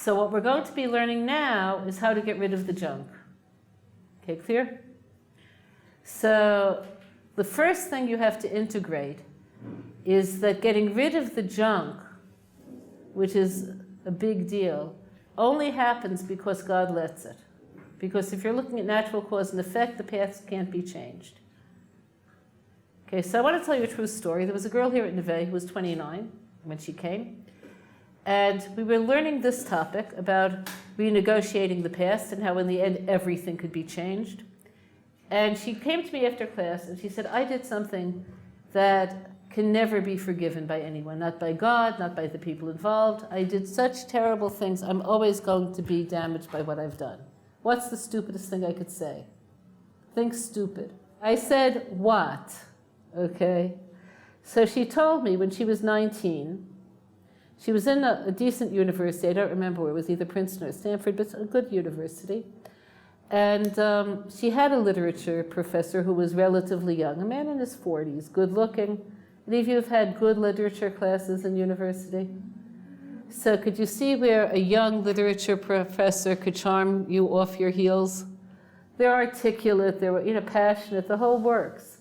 So what we're going to be learning now is how to get rid of the junk. Okay, clear? So the first thing you have to integrate is that getting rid of the junk, which is a big deal, only happens because God lets it. Because if you're looking at natural cause and effect, the paths can't be changed. Okay, so I want to tell you a true story. There was a girl here at Neve who was 29 when she came. And we were learning this topic about renegotiating the past and how in the end everything could be changed. And she came to me after class and she said, I did something that can never be forgiven by anyone, not by God, not by the people involved. I did such terrible things, I'm always going to be damaged by what I've done. What's the stupidest thing I could say? Think stupid. I said, what? Okay. So she told me when she was 19, she was in a decent university, I don't remember where, it was either Princeton or Stanford, but a good university. And she had a literature professor who was relatively young, a man in his 40s, good looking. Any of you have had good literature classes in university? So could you see where a young literature professor could charm you off your heels? They're articulate, they're passionate, the whole works.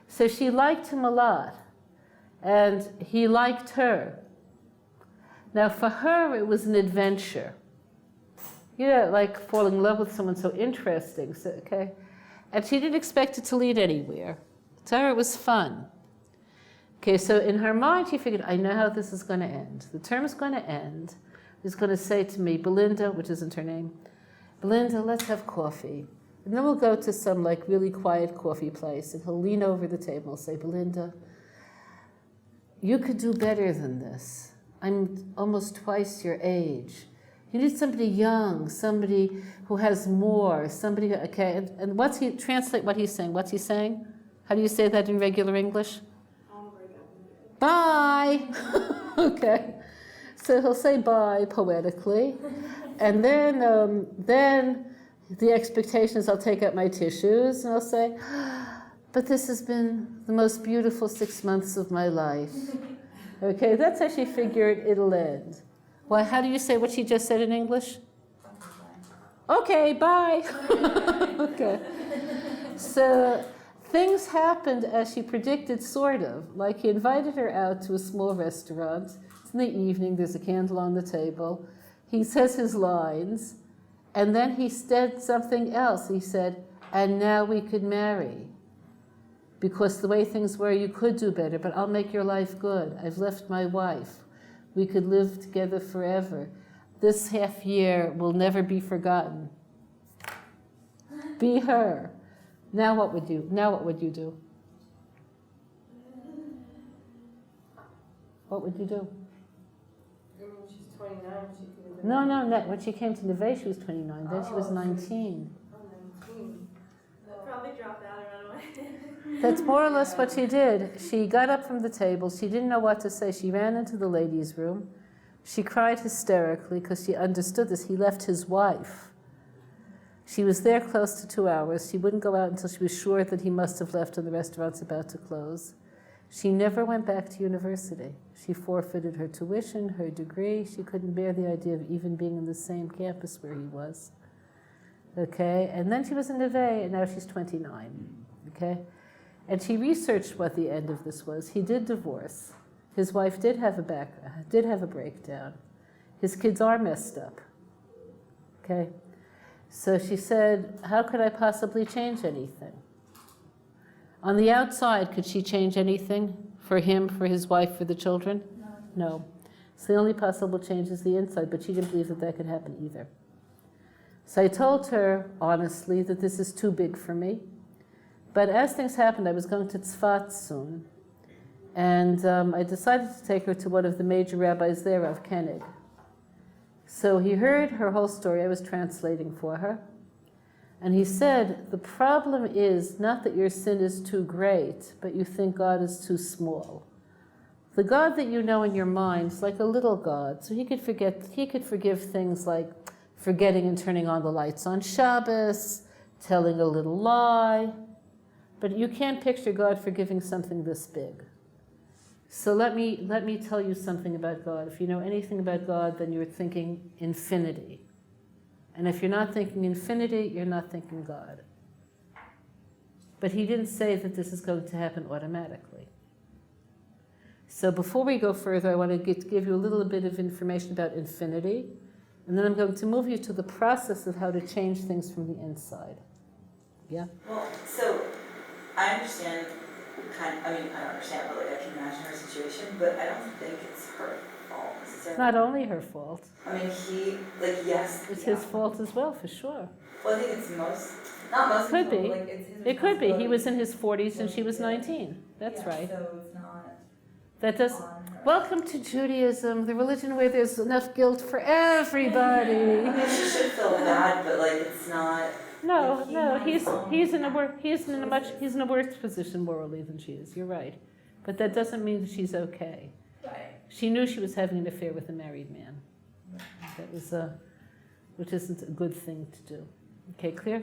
So she liked him a lot, and he liked her. Now for her, it was an adventure. Like falling in love with someone so interesting, so, okay? And she didn't expect it to lead anywhere. To her, it was fun. Okay, so in her mind, she figured, I know how this is going to end. The term is going to end. He's going to say to me, Belinda, which isn't her name, Belinda, let's have coffee. And then we'll go to some really quiet coffee place, and he'll lean over the table and say, Belinda, you could do better than this. I'm almost twice your age. You need somebody young, somebody who has more, somebody, okay, and translate what he's saying. What's he saying? How do you say that in regular English? Bye. Okay. So he'll say bye poetically. And then the expectation is I'll take out my tissues and I'll say, but this has been the most beautiful 6 months of my life. Okay, that's how she figured it'll end. Well, how do you say what she just said in English? Okay, bye. Okay. So things happened as she predicted, sort of. Like he invited her out to a small restaurant. It's in the evening, there's a candle on the table. He says his lines, and then he said something else. He said, and now we could marry. Because the way things were, you could do better, but I'll make your life good. I've left my wife. We could live together forever. This half year will never be forgotten. Be her. Now what would you do? What would you do? She's 29. She could have No. When she came to Neve, she was 29. Then she was 19. 19. I'd probably drop out and run away. That's more or less what she did. She got up from the table. She didn't know what to say. She ran into the ladies' room. She cried hysterically because she understood this. He left his wife. She was there close to 2 hours. She wouldn't go out until she was sure that he must have left and the restaurant's about to close. She never went back to university. She forfeited her tuition, her degree. She couldn't bear the idea of even being in the same campus where he was. Okay, and then she was in Neve, and now she's 29. Okay, and she researched what the end of this was. He did divorce. His wife did have a breakdown. His kids are messed up. Okay. So she said, how could I possibly change anything? On the outside, could she change anything for him, for his wife, for the children? No. So the only possible change is the inside, but she didn't believe that could happen either. So I told her, honestly, that this is too big for me. But as things happened, I was going to Tzfat soon. And I decided to take her to one of the major rabbis there, Rav Koenig. So he heard her whole story. I was translating for her. And he said, the problem is not that your sin is too great, but you think God is too small. The God that you know in your mind is like a little God. So he could forgive things like forgetting and turning on the lights on Shabbos, telling a little lie. But you can't picture God forgiving something this big. So let me tell you something about God. If you know anything about God, then you're thinking infinity. And if you're not thinking infinity, you're not thinking God. But he didn't say that this is going to happen automatically. So before we go further, I want to give you a little bit of information about infinity, and then I'm going to move you to the process of how to change things from the inside. Yeah? Well, so I understand I don't understand, but I can imagine her situation, but I don't think it's her fault necessarily. It's not only her fault. I mean, yes. It's his fault as well, for sure. Well, I think it's not most. Could be. It's his It could be. He responsibility. was in his 40s and she was 19. That's right. So it's not That does. on her. Welcome to Judaism, the religion where there's enough guilt for everybody. I mean, she should feel bad, but it's not. No, he's in a worse position morally than she is. You're right, but that doesn't mean that she's okay. Right. She knew she was having an affair with a married man. That was which isn't a good thing to do. Okay, clear?